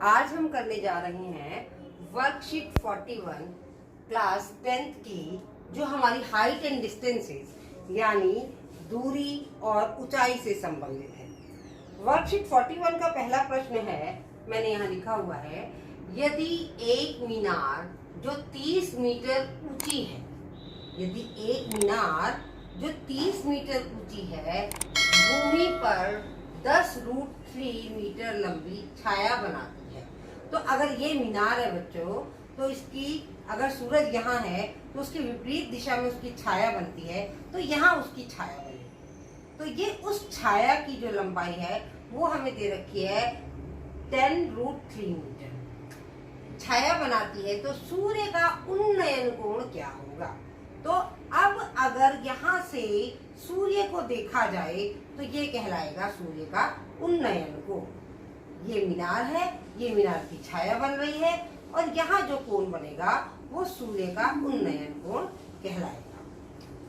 आज हम करने जा रहे हैं वर्कशीट 41 क्लास 10th की, जो हमारी हाइट एंड डिस्टेंसेस यानी दूरी और ऊंचाई से संबंधित है। वर्कशीट 41 का पहला प्रश्न है, मैंने यहाँ लिखा हुआ है, यदि एक मीनार जो 30 मीटर ऊंची है, यदि एक मीनार जो 30 मीटर ऊंची है भूमि पर 10√3 मीटर लंबी छाया बनाती है। तो अगर ये मीनार है बच्चों, तो इसकी अगर सूरज यहाँ है तो उसकी विपरीत दिशा में उसकी छाया बनती है, तो यहाँ उसकी छाया बनेगी। तो ये उस छाया की जो लंबाई है वो हमें दे रखी है 10√3 मीटर। छाया बनाती है तो सूर्य का उन्नयन कोण क्या होगा? तो अब अगर यहाँ से सूर्य को देखा जाए तो ये कहलाएगा सूर्य का उन्नयन कोण। ये मीनार है, ये मीनार की छाया बन रही है और यहाँ जो कोण बनेगा वो सूर्य का उन्नयन कोण कहलाएगा।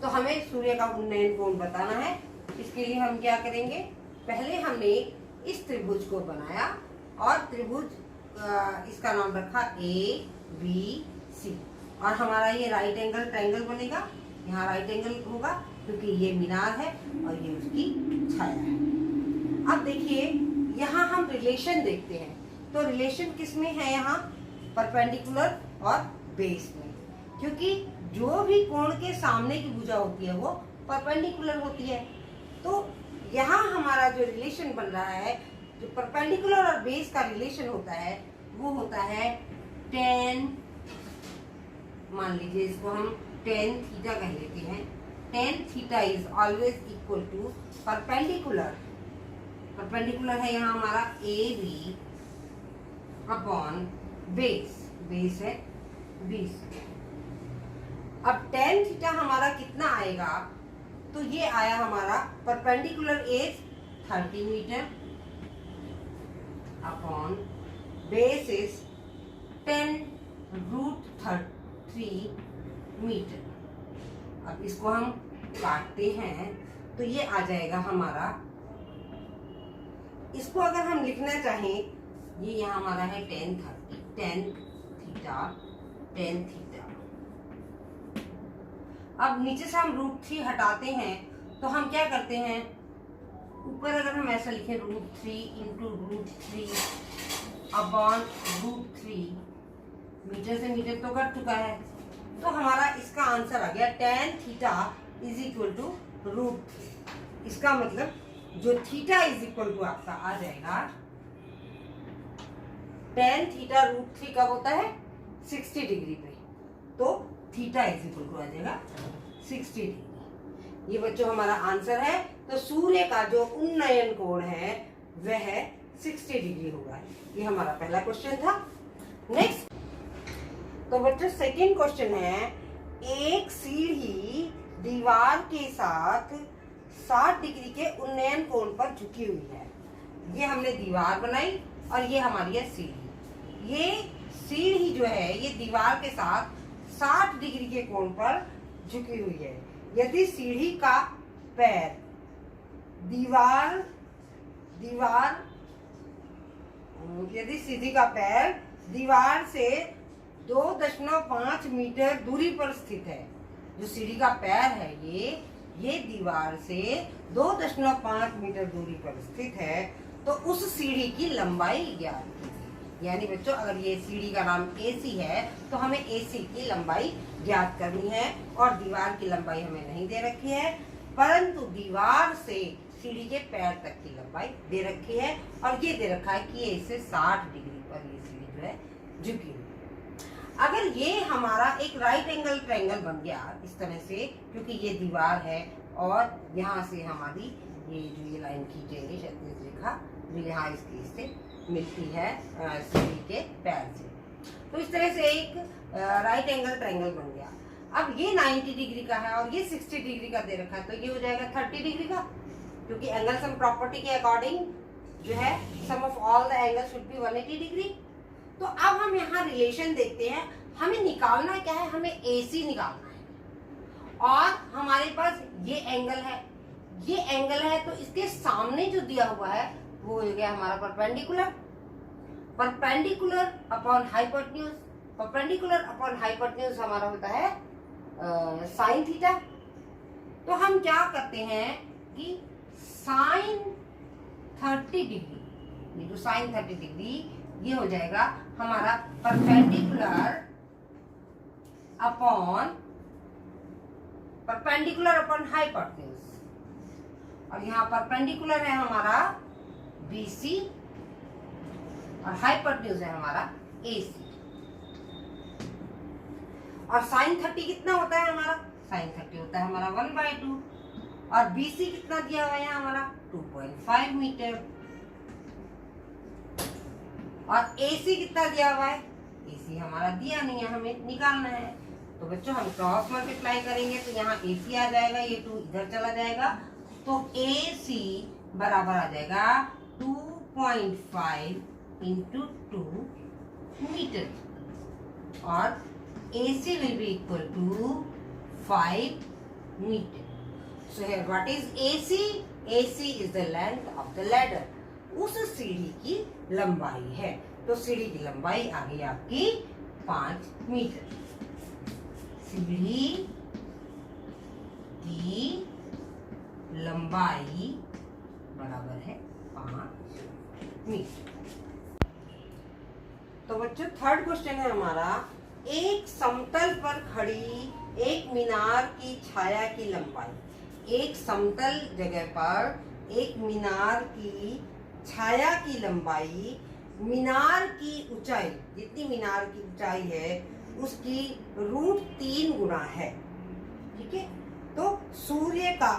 तो हमें सूर्य का उन्नयन कोण बताना है। इसके लिए हम क्या करेंगे, पहले हमने इस त्रिभुज को बनाया और त्रिभुज इसका नाम रखा ABC और हमारा ये राइट एंगल ट्रायंगल बनेगा। यहाँ राइट एंगल होगा क्योंकि ये मीनार है और ये उसकी छाया है। अब देखिए यहाँ हम रिलेशन देखते हैं, तो रिलेशन किस में है? यहाँ परपेंडिकुलर और बेस में, क्योंकि जो भी कोण के सामने की भुजा होती है वो परपेंडिकुलर होती है। तो यहाँ हमारा जो रिलेशन बन रहा है, जो परपेंडिकुलर और बेस का रिलेशन होता है वो होता है tan, मान लीजिए इसको हम tan थीटा कह लेते हैं। tan theta is always equal to perpendicular, perpendicular है यहाँ हमारा AB अपॉन बेस, बेस है 20। अब tan थीटा हमारा कितना आएगा? तो ये आया हमारा perpendicular as 30 meter upon base is 10√3 meter. अब इसको हम काटते हैं तो ये आ जाएगा हमारा, इसको अगर हम लिखना चाहें, ये यहाँ हमारा है tan थीटा। अब नीचे से हम √3 हटाते हैं तो हम क्या करते हैं, ऊपर अगर हम ऐसा लिखें √3 इंटू √3 अपॉन √3, मीटर से मीटर तो कट चुका है, तो हमारा इसका आंसर आ गया tan theta is equal to √3। इसका मतलब जो थीटा इज इक्वल टू आपका आ जाएगा tan थीटा √3 कब होता है? 60 डिग्री पे, तो थीटा इज इक्वल टू आ जाएगा 60 डिग्री। ये बच्चों हमारा आंसर है। तो सूर्य का जो उन्नयन कोण है वह 60 डिग्री होगा। ये हमारा पहला क्वेश्चन था। नेक्स्ट, तो बच्चों सेकंड क्वेश्चन है, एक सीढ़ी दीवार के साथ 60 डिग्री के उन्नयन कोण पर झुकी हुई है। ये हमने दीवार बनाई और ये हमारी है सीढ़ी। ये सीढ़ी जो है ये दीवार के साथ 60 डिग्री के कोण पर झुकी हुई है। यदि सीढ़ी का पैर यदि सीढ़ी का पैर दीवार से 2.5 मीटर दूरी पर स्थित है, जो सीढ़ी का पैर है ये दीवार से 2.5 मीटर दूरी पर स्थित है, तो उस सीढ़ी की लंबाई ज्ञात कीजिए। यानी बच्चों अगर ये सीढ़ी का नाम AC है तो हमें AC की लंबाई ज्ञात करनी है और दीवार की लंबाई हमें नहीं दे रखी है, परंतु दीवार से सीढ़ी के पैर तक की लंबाई दे रखी है और ये दे रखा है कि ये इससे 60 डिग्री पर ये सीढ़ी जो है झुकी हुई है। अगर ये हमारा एक राइट एंगल ट्रायंगल बन गया इस तरह से, क्योंकि ये दीवार है और यहाँ से हमारी ये लाइन खींचेंगे क्षैतिज रेखा जो यहाँ इससे मिलती है सीढ़ी के पैर से, तो इस तरह से एक राइट एंगल ट्रायंगल बन गया। अब ये 90 डिग्री का है और ये 60 डिग्री का दे रखा है, तो ये हो जाएगा 30 डिग्री का, क्योंकि एंगल सम प्रॉपर्टी के अकॉर्डिंग जो है sum of all the angle should be 180 degree. तो अब हम यहाँ रिलेशन देखते हैं, हमें निकालना क्या है, हमें AC निकालना है और हमारे पास ये एंगल है, तो इसके सामने जो दिया हुआ है वो हो गया हमारा perpendicular. Perpendicular upon hypotenuse, perpendicular upon hypotenuse हमारा होता है साइन थीटा। तो हम क्या करते हैं कि साइन 30 डिग्री, ये जो साइन 30 डिग्री ये हो जाएगा हमारा परपेंडिकुलर अपॉन हाइपोटेन्यूज, और यहाँ परपेंडिकुलर है हमारा BC और हाइपोटेन्यूज है हमारा AC। और साइन 30 कितना होता है हमारा, साइन 30 होता है हमारा 1/2, और BC कितना दिया हुआ है यहाँ हमारा 2.5 मीटर, और AC कितना दिया हुआ है, AC हमारा दिया नहीं है, हमें निकालना है। तो बच्चों हम क्रॉस मल्टीप्लाई करेंगे तो यहाँ AC आ जाएगा, ये 2 इधर चला जाएगा, तो AC बराबर आ जाएगा 2.5 × 2 मीटर, और AC will be equal to 5 meter. So here what is AC? AC is the length of the ladder. उस सीढ़ी की लंबाई है, तो सीढ़ी की लंबाई आ गई आपकी 5 मीटर। सीढ़ी की लंबाई बराबर है 5 मीटर। तो बच्चों थर्ड क्वेश्चन है हमारा, एक समतल पर खड़ी एक मीनार की छाया की लंबाई, एक समतल जगह पर एक मीनार की छाया की लंबाई मीनार की ऊंचाई, जितनी मीनार की ऊंचाई है उसकी √3 गुना है। ठीक है, तो सूर्य का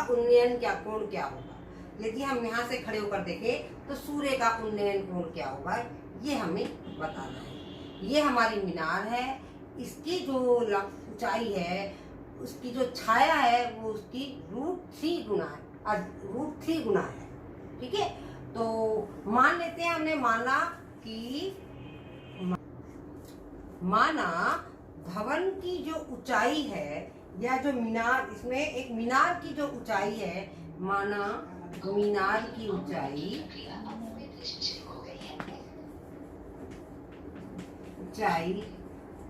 उन्नयन क्या कोण क्या होगा, यदि हम यहाँ से खड़े होकर देखें तो सूर्य का उन्नयन कोण क्या होगा, ये हमें बताना है। ये हमारी मीनार है, इसकी जो ऊंचाई है उसकी जो छाया है वो उसकी √3 गुना है, √3 गुना है। ठीक है, तो मान लेते हैं, हमने माना भवन की जो ऊंचाई है या जो मीनार, इसमें एक मीनार की जो ऊंचाई है, माना मीनार की ऊंचाई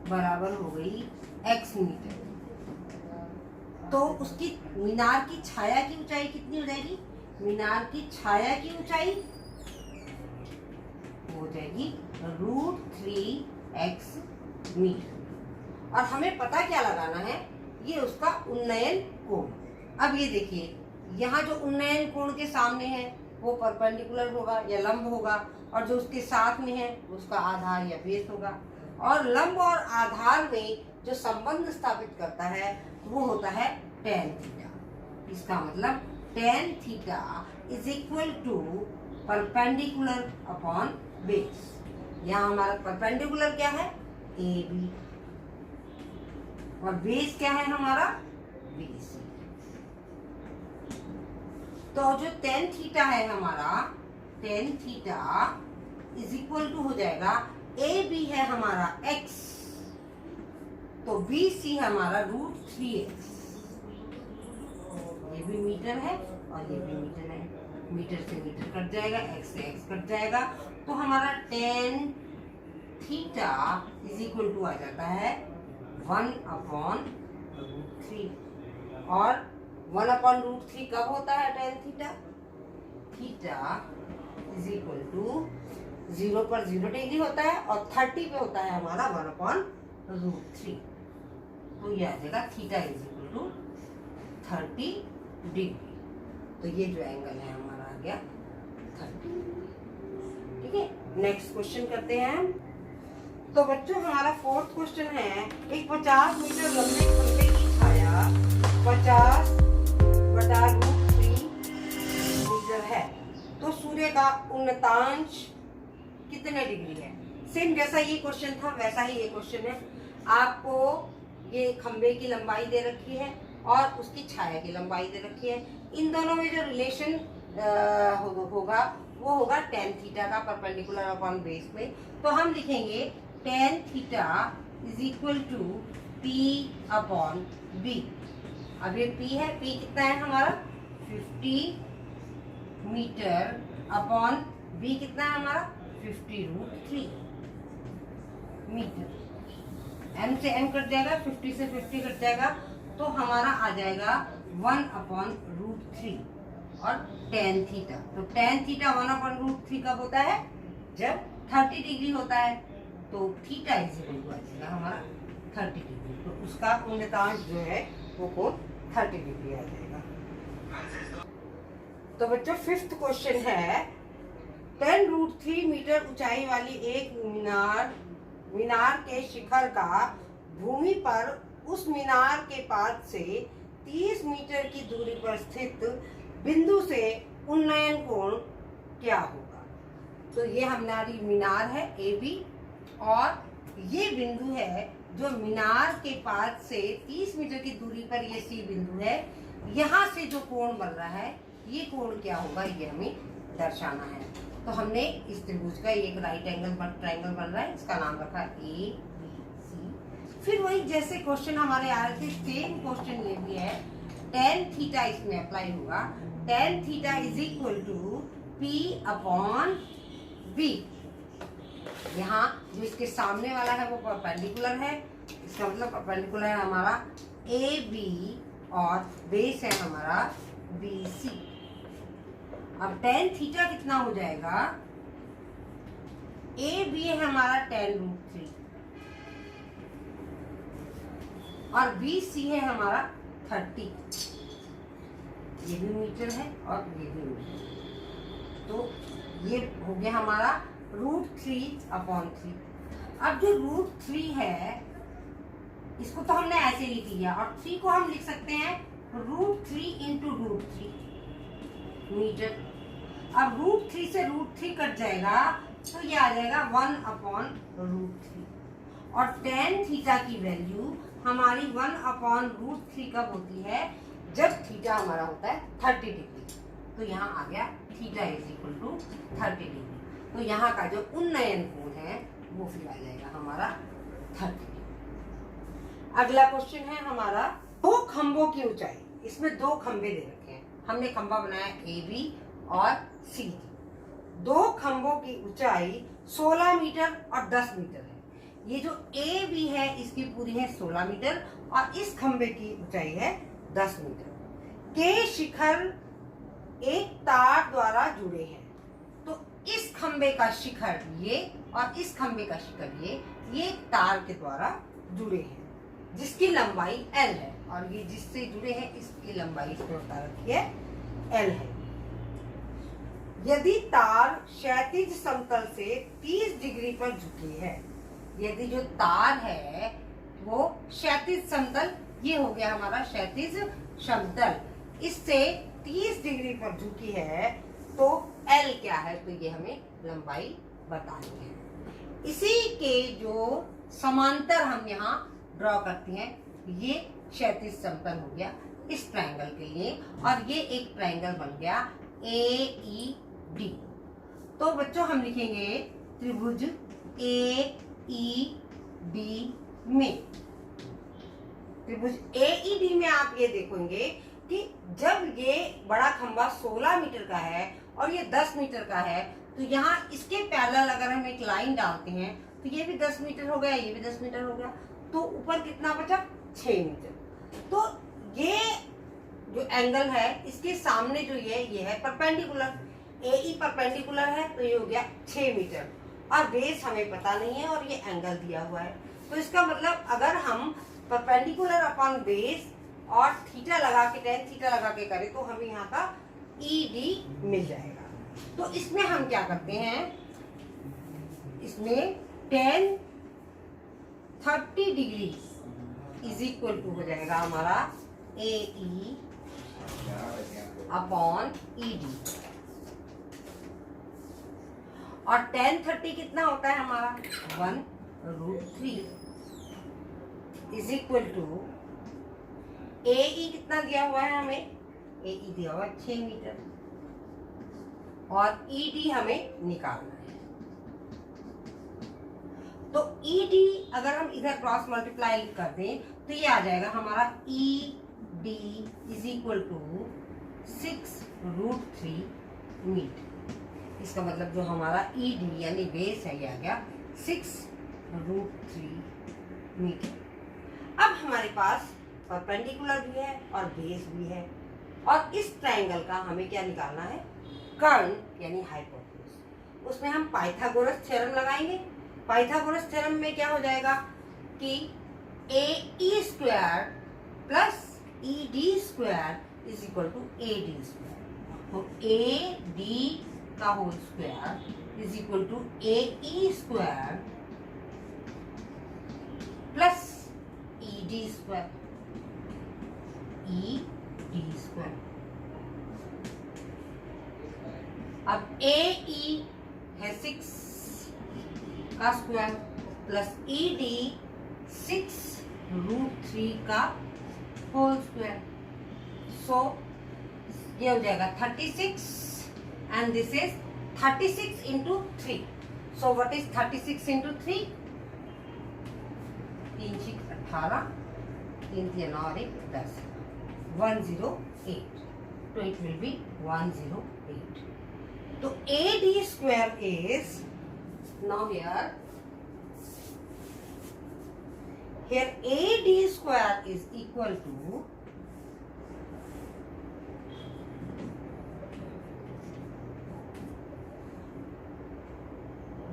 बराबर हो गई x मीटर, तो उसकी मीनार की छाया की ऊंचाई कितनी हो जाएगी, मीनार की छाया की ऊंचाई हो जाएगी √3x मीटर। और हमें पता क्या लगाना है, ये उसका उन्नयन कोण। अब ये देखिए, यहाँ जो उन्नयन कोण के सामने है वो परपेंडिकुलर होगा या लंब होगा, और जो उसके साथ में है उसका आधार या बेस होगा, और लंब और आधार में जो संबंध स्थापित करता है वो होता है tan थीटा। इसका मतलब tan theta is equal to perpendicular upon base. यहाँ हमारा परपेंडिकुलर क्या है, AB, और बेस क्या है हमारा BC। तो जो tan थीटा है हमारा, tan theta is equal to हो जाएगा, AB है हमारा x, तो BC हमारा √3x। ये भी मीटर है और ये भी मीटर है, मीटर से मीटर कट जाएगा, x से x कट जाएगा, तो हमारा tan theta is equal to आ जाता है 1/√3। और 1/√3 कब होता है tan theta, theta is equal to 0 पर 0 डिग्री होता है, और 30 पे होता है हमारा 1/√3। तो ये आ जाएगा theta is equal to 30 degree. तो ये जो एंगल है हमारा आ गया 30। ठीक है, नेक्स्ट क्वेश्चन करते हैं। तो बच्चों हमारा फोर्थ क्वेश्चन है, एक 50 मीटर लंबे खंभे की छाया 50/√3 मीटर है, तो सूर्य का उन्नतांश कितने डिग्री है। सेम जैसा ये क्वेश्चन था वैसा ही ये क्वेश्चन है। आपको ये खंभे की लंबाई दे रखी है और उसकी छाया की लंबाई दे रखी है, इन दोनों में जो रिलेशन होगा वो होगा tan थीटा का परपेंडिकुलर अपॉन बेस में। तो हम लिखेंगे tan theta is equal to P/B। अब ये P है, P कितना है हमारा 50 मीटर अपॉन B कितना है हमारा 50√3 मीटर। m से m कट जाएगा, 50 से 50 कट जाएगा, तो हमारा आ जाएगा 1/√3 और tan थीटा। तो tan थीटा 1/√3 कब होता है? जब 30 डिग्री होता है। तो थीटा इज इक्वल टू आ जाएगा हमारा 30 डिग्री। तो उसका उन्नतांश जो है वो कोण 30 डिग्री आ जाएगा। तो बच्चों फिफ्थ क्वेश्चन है 10√3 मीटर ऊंचाई वाली एक मीनार के शिखर का भूमि पर उस मीनार के पाद से 30 मीटर की दूरी पर स्थित बिंदु से उन्नयन कोण क्या होगा? तो ये हमारी मीनार है AB और ये बिंदु है जो मीनार के पाद से 30 मीटर की दूरी पर ये C बिंदु है। यहाँ से जो कोण बन रहा है ये कोण क्या होगा, ये हमें दर्शाना है। तो हमने इस त्रिभुज का एक राइट एंगल ट्रायंगल बन रहा है, इसका नाम रखा ABC। फिर वही जैसे क्वेश्चन हमारे आ रहे थे सेम क्वेश्चन ये भी है। tan थीटा इसमें अप्लाई होगा। tan theta is equal to P/B। यहाँ जो इसके सामने वाला है वो परपेंडिकुलर है, इसका मतलब परपेंडिकुलर है हमारा AB और बेस है हमारा BC। अब tan थीटा कितना हो जाएगा? AB है हमारा tan√3 और BC है हमारा 30। ये भी मीटर है और ये भी मीटर। तो ये हो गया हमारा √3/3। अब जो √3 है इसको तो हमने ऐसे लिख लिया और 3 को हम लिख सकते हैं √3 × √3 मीटर। अब √3 से √3 कट जाएगा तो ये आ जाएगा 1/√3 और tan थीटा की वैल्यू हमारी 1/√3 कब होती है? जब थीटा हमारा होता है 30 डिग्री। तो यहाँ आ गया theta is equal to 30 degree. तो यहाँ का जो उन्नयन कोण है वो फिर आ जाएगा हमारा 30 डिग्री। अगला क्वेश्चन है हमारा दो खंभों की ऊंचाई। इसमें दो खंभे दे रखे हैं, हमने खंभा बनाया AB और CD। दो खंभों की ऊंचाई 16 मीटर और 10 मीटर है। ये जो AB है इसकी पूरी है 16 मीटर और इस खंभे की ऊंचाई है 10 मीटर। के शिखर एक तार द्वारा जुड़े हैं। तो इस खंभे का शिखर ये और इस खंभे का शिखर ये तार के द्वारा जुड़े हैं जिसकी लंबाई L है और ये जिससे जुड़े हैं इसकी लंबाई इसमें बता रखी है L है। यदि तार क्षैतिज समतल से 30 डिग्री पर झुकी है, यदि जो तार है वो क्षैतिज समतल, ये हो गया हमारा क्षैतिज समतल, इससे 30 डिग्री पर झुकी है तो L क्या है? तो ये हमें लंबाई बतानी है। इसी के जो समांतर हम यहाँ ड्रॉ करते हैं, ये क्षैतिज समतल हो गया इस ट्रायंगल के लिए और ये एक ट्रायंगल बन गया AED। तो बच्चों हम लिखेंगे त्रिभुज AED में। त्रिभुज AED में आप ये देखेंगे कि जब ये बड़ा खंभा 16 मीटर का है और ये 10 मीटर का है तो यहाँ इसके पैरेलल अगर हम एक लाइन डालते हैं तो ये भी 10 मीटर हो गया, ये भी 10 मीटर हो गया, तो ऊपर कितना बचा? 6 मीटर। तो ये जो एंगल है इसके सामने जो ये है परपेंडिकुलर, AE परपेंडिकुलर है तो ये हो गया 6 मीटर और बेस हमें पता नहीं है और ये एंगल दिया हुआ है। तो इसका मतलब अगर हम परपेंडिकुलर अपॉन बेस और थीटा लगा के tan थीटा लगा के करें तो हमें यहाँ का ED मिल जाएगा। तो इसमें हम क्या करते हैं, इसमें tan 30 degree is equal to हो जाएगा हमारा AE अपॉन ED और tan 30 कितना होता है हमारा 1/√3 इज इक्वल टू AE कितना दिया हुआ है हमें? AE दिया हुआ है 6 मीटर और ED हमें निकालना है। तो ED अगर हम इधर क्रॉस मल्टीप्लाई कर दें तो ये आ जाएगा हमारा ED is equal to 6√3 metre. इसका मतलब जो हमारा ED यानी बेस है ये आ गया 6√3 मीटर। अब हमारे पास परपेंडिकुलर भी है और बेस भी है, और इस ट्रायंगल का हमें क्या निकालना है, कर्ण यानी हाइपोटेन्यूज। उसमें हम पाइथागोरस थ्योरम लगाएंगे। पाइथागोरस थ्योरम में क्या हो जाएगा कि AE square plus ED square is equal to AD square. तो AD का whole square is equal to AE square plus ED square, ED square. अब AE है 6 का स्क्वायर प्लस ED 6√3 का होल स्क्वायर। सो ये हो जाएगा 36 and this is 36 into 3। So what is 36 into 3? 3 6 18, 3 3 9 और 1 10, 108। तो इट विल बी 108। तो AD square is now here AD square is equal to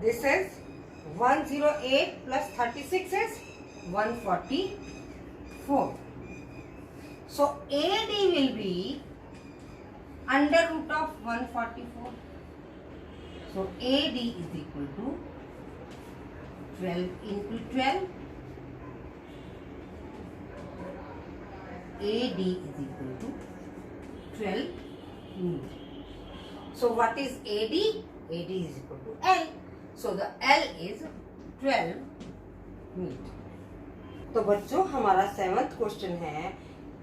this is 108 plus 36 is 144. So AD will be under root of 144. So AD is equal to 12 into 12. AD is equal to 12 meter. So what is AD? AD is equal to L. So the L is 12 meter. तो बच्चों हमारा 7th question है,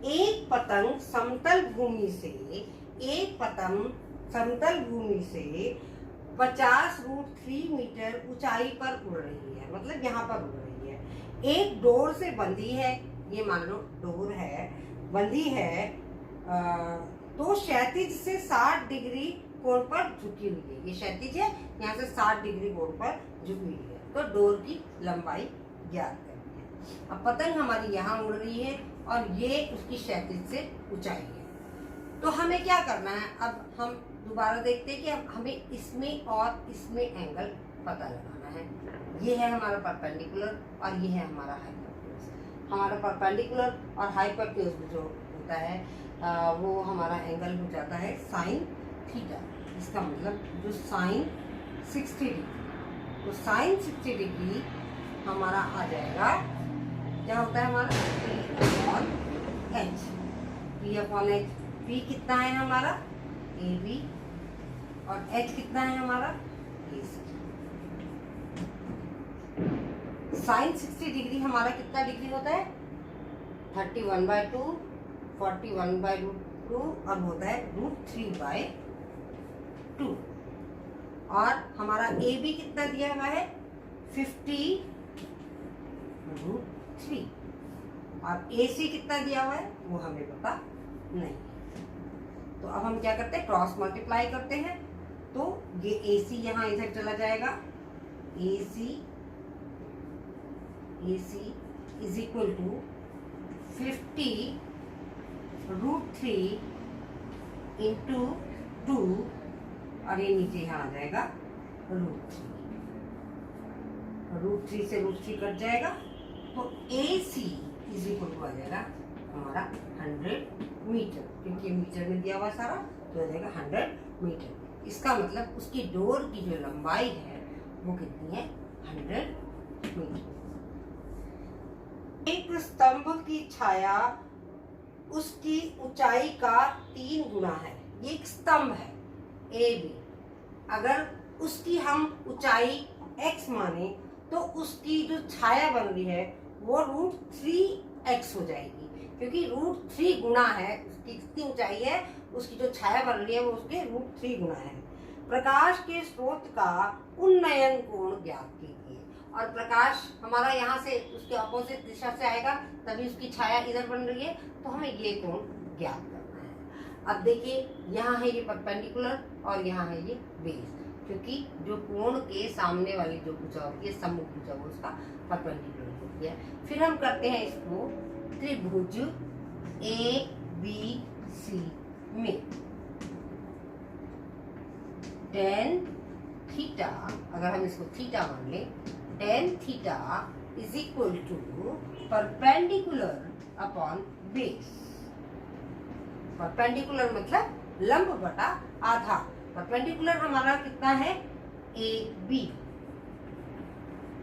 एक पतंग समतल भूमि से 50√3 metre ऊंचाई पर उड़ रही है, मतलब यहाँ पर उड़ रही है। एक डोर से बंधी है, ये मान लो डोर है, बंधी है, तो क्षैतिज से 60 डिग्री कोण पर झुकी हुई है। ये क्षैतिज है, यहाँ से 60 डिग्री कोण पर झुकी हुई है। तो डोर की लंबाई ज्ञात करनी है। अब पतंग हमारी यहाँ उड़ रही है और ये उसकी क्षैतिज से ऊंचाई है। तो हमें क्या करना है, अब हम दोबारा देखते हैं कि अब हमें इसमें और इसमें एंगल पता लगाना है। ये है हमारा परपेंडिकुलर और ये है हमारा हाइपोटेन्यूज। हमारा परपेंडिकुलर और हाइपोटेन्यूज जो होता है वो हमारा एंगल हो जाता है साइन थीटा। इसका मतलब जो साइन 60 डिग्री, तो साइन 60 डिग्री हमारा आ जाएगा, क्या होता है हमारा P/H। P/H, P कितना है हमारा AB और H कितना है हमारा AC। साइन 60 डिग्री हमारा कितना डिग्री होता है 31/2, 41/√2 और होता है √3/2। और हमारा AB कितना दिया हुआ है 50√3 और AC कितना दिया हुआ है वो हमें पता नहीं। तो अब हम क्या करते हैं, क्रॉस मल्टीप्लाई करते हैं। तो ये AC यहाँ इधर चला जाएगा, AC is equal to 50√3 into 2 और ये नीचे यहाँ आ जाएगा √3 से √3 कट जाएगा। तो AC इज इक्वल टू आ जाएगा हमारा 100 मीटर, क्योंकि मीटर में दिया हुआ सारा, तो आ जाएगा 100 मीटर। इसका मतलब उसकी डोर की जो लंबाई है वो कितनी है 100 मीटर। एक स्तंभ की छाया उसकी ऊंचाई का 3 गुना है। ये एक स्तंभ है AB, अगर उसकी हम ऊंचाई x माने तो उसकी जो छाया बन रही है वो √3x हो जाएगी, क्योंकि √3 गुना है उसकी कितनी ऊंचाई है, उसकी जो छाया बन रही है वो उसके √3 गुना है। प्रकाश के स्रोत का उन्नयन कोण ज्ञात कीजिए। और प्रकाश हमारा यहाँ से उसके अपोजिट दिशा से आएगा, तभी उसकी छाया इधर बन रही है, तो हमें ये कोण ज्ञात करना है। अब देखिए यहाँ है ये परपेंडिकुलर और यहाँ है ये बेस। क्योंकि जो कोण के सामने वाली जो भुजा होती है, सम्मुख भुजा, वो उसका परपेंडिकुलर होती है। फिर हम करते हैं इसको त्रिभुज ABC में tan थीटा, अगर हम इसको थीटा मान लें, tan theta is equal to perpendicular upon base. Perpendicular मतलब लंब बटा आधार। परपेंडिकुलर हमारा कितना है, AB,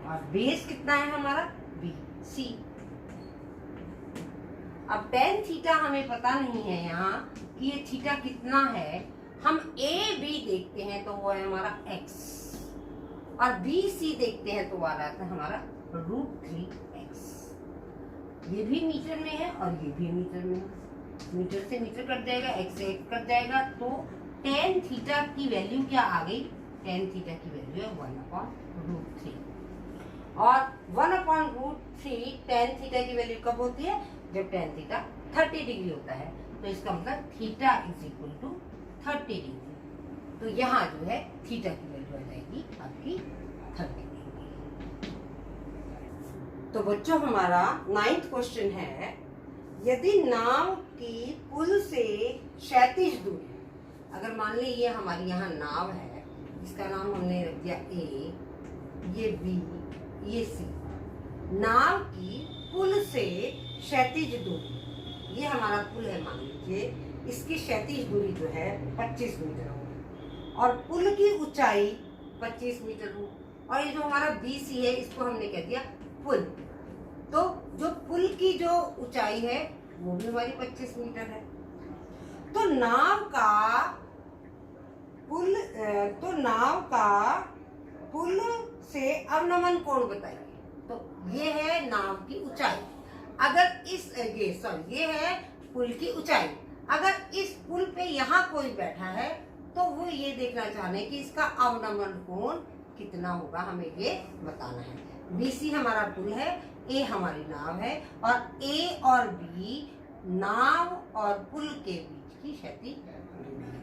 और बेस कितना है हमारा, BC। अब tan थीटा हमें पता नहीं है यहाँ कि ये थीटा कितना है। हम AB देखते हैं तो वो है हमारा x, और BC देखते हैं तो वो आ रहा है हमारा √3x। ये भी मीटर में है और ये भी मीटर में है। मीटर से मीटर कट जाएगा, x से x कट जाएगा, तो tan थीटा की वैल्यू क्या आ गई, tan थीटा की वैल्यू है 1/√3। और 1/√3 tan थीटा की वैल्यू कब होती है, जब tan थीटा 30 डिग्री होता है। तो इसका मतलब theta is equal to 30 degree. तो यहाँ जो है थीटा की वैल्यू आ जाएगी आपकी 30 डिग्री। तो बच्चों हमारा 9th क्वेश्चन है, यदि नाव की पुल से क्षैतिज दूरी, अगर मान ली ये हमारी यहाँ नाव है, इसका नाम हमने रख दिया A, ये B, ये C। नाव की पुल से क्षैतिज दूरी, ये हमारा पुल है मान लीजिए, इसकी क्षैतिज दूरी जो है 25 मीटर हो, और पुल की ऊंचाई 25 मीटर हो, और ये जो हमारा BC है इसको हमने कह दिया पुल। तो जो पुल की जो ऊंचाई है वो भी हमारी 25 मीटर है। तो नाव का पुल से अवनमन कोण बताइए। तो ये है नाव की ऊंचाई, अगर ये है पुल की ऊंचाई। अगर इस पुल पे यहाँ कोई बैठा है तो वो ये देखना चाह रहे हैं कि इसका अवनमन कोण कितना होगा, हमें ये बताना है। BC हमारा पुल है, A हमारी नाव है, और A और B नाव और पुल के बीच की क्षैतिज दूरी है।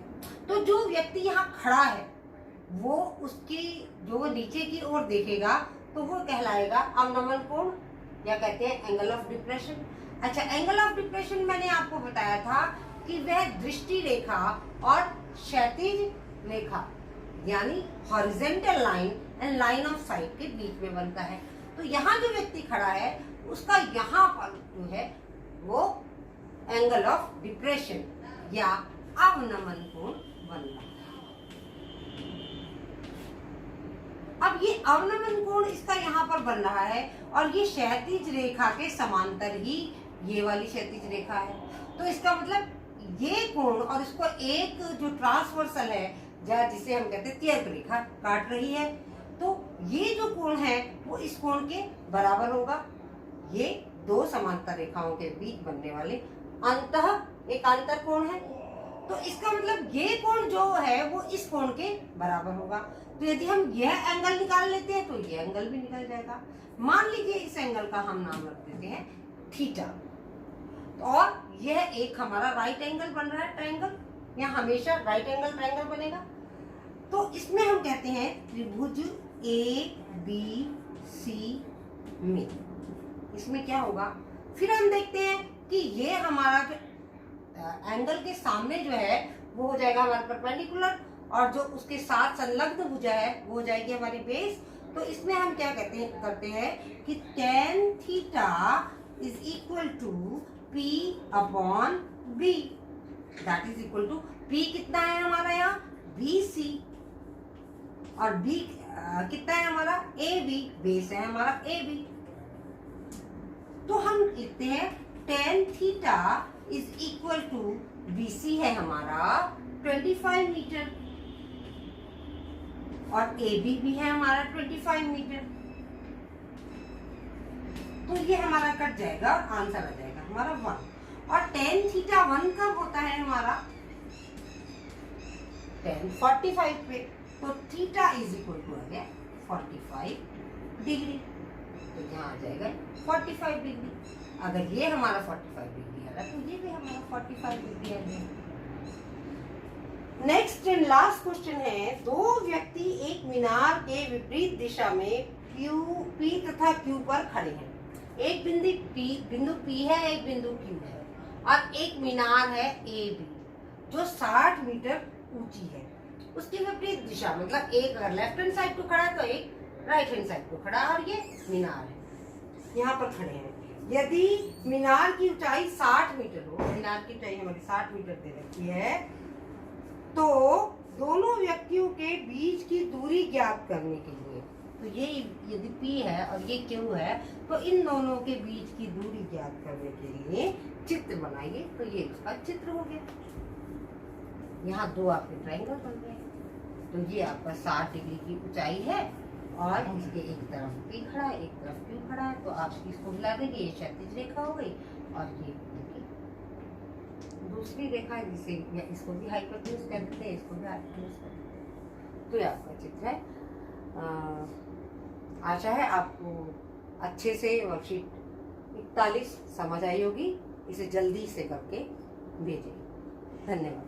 तो जो व्यक्ति यहाँ खड़ा है वो उसकी जो वो नीचे की ओर देखेगा तो वो कहलाएगा अवनमन कोण, या कहते हैं एंगल ऑफ डिप्रेशन। अच्छा, एंगल ऑफ डिप्रेशन मैंने आपको बताया था कि वह दृष्टि रेखा और क्षैतिज रेखा यानी horizontal line and line of site के बीच में बनता है। तो यहाँ जो व्यक्ति खड़ा है उसका यहाँ पर जो है वो एंगल ऑफ डिप्रेशन या अवनमन कोण बन रहा है। अब ये अवनमन कोण इसका यहाँ पर बन रहा है, और ये क्षैतिज रेखा के समांतर ही ये वाली क्षैतिज रेखा है। तो इसका मतलब ये कोण और इसको एक जो ट्रांसवर्सल है, जिसे हम कहते हैं त्यर्क रेखा, काट रही है, तो ये जो कोण है वो इस कोण के बराबर होगा। ये दो समांतर रेखाओं के बीच बनने वाले एकांतर कोण है। तो इसका मतलब ये कोण जो है वो इस कोण के बराबर होगा। तो यदि हम यह एंगल निकाल लेते हैं तो ये एंगल भी निकल जाएगा। मान लीजिए इस एंगल का हम नाम रख देते हैं थीटा, और यह एक हमारा राइट एंगल बन रहा है, ट्रायंगल। यहाँ हमेशा राइट एंगल ट्रायंगल बनेगा। तो इसमें हम कहते हैं त्रिभुज ABC में, इसमें क्या होगा, फिर हम देखते हैं कि ये हमारा जो एंगल के सामने जो है वो हो जाएगा हमारा परपेंडिकुलर, और जो उसके साथ संलग्न भुजा है वो हो जाएगी हमारी बेस। तो इसमें हम क्या करते हैं कि tan theta is equal to P upon B, that is equal to P कितना है हमारा यहाँ BC, और B कितना है हमारा AB, बेस है हमारा AB। तो हम लिखते हैं tan theta is equal to BC है हमारा 25 मीटर, और AB भी है हमारा 25 मीटर। तो ये हमारा कट जाएगा और आंसर आ जाएगा हमारा 1। और tan थीटा 1 कब होता है हमारा, tan 45 पे। तो थीटा इज इक्वल टू आ गया 45 डिग्री, तो यहाँ आ जाएगा 45 डिग्री। अगर ये हमारा 45 डिग्री आ रहा है तो ये भी हमारा 45 डिग्री आ जाएगा। नेक्स्ट एंड लास्ट क्वेश्चन है, दो व्यक्ति एक मीनार के विपरीत दिशा में P तथा Q पर खड़े हैं। एक बिंदु P है, एक बिंदु Q है और एक मीनार है AB जो 60 मीटर ऊंची है। उसकी विपरीत दिशा, मतलब एक अगर लेफ्ट हैंड साइड को खड़ा है तो एक राइट हैंड साइड को खड़ा है, और ये मीनार है, यहाँ पर खड़े हैं। यदि मीनार की ऊंचाई 60 मीटर हो, मीनार की ऊंचाई हमारी 60 मीटर दे रखी है, तो दोनों व्यक्तियों के बीच की दूरी ज्ञात करने के लिए, तो ये यदि P है और ये Q है, तो इन दोनों के बीच की दूरी ज्ञात करने के लिए चित्र बनाइए। तो ये उसका चित्र हो गया। यहाँ दो आपके ट्रायंगल बन गए। तो ये आपका 60 डिग्री की ऊंचाई है और इसके एक तरफ P खड़ा है, एक तरफ Q खड़ा है। तो आप इसको मिला देंगे, ये क्षैतिज रेखा हो गई और ये दूसरी रेखा है, जिसे या इसको भी हाइपोटेन्यूज कर देते हैं, इसको भी हाइपोटेन्यूज कर देते हैं। तो ये आपका चित्र है। आशा है आपको अच्छे से वर्कशीट 41 समझ आई होगी। इसे जल्दी से करके भेजें। धन्यवाद।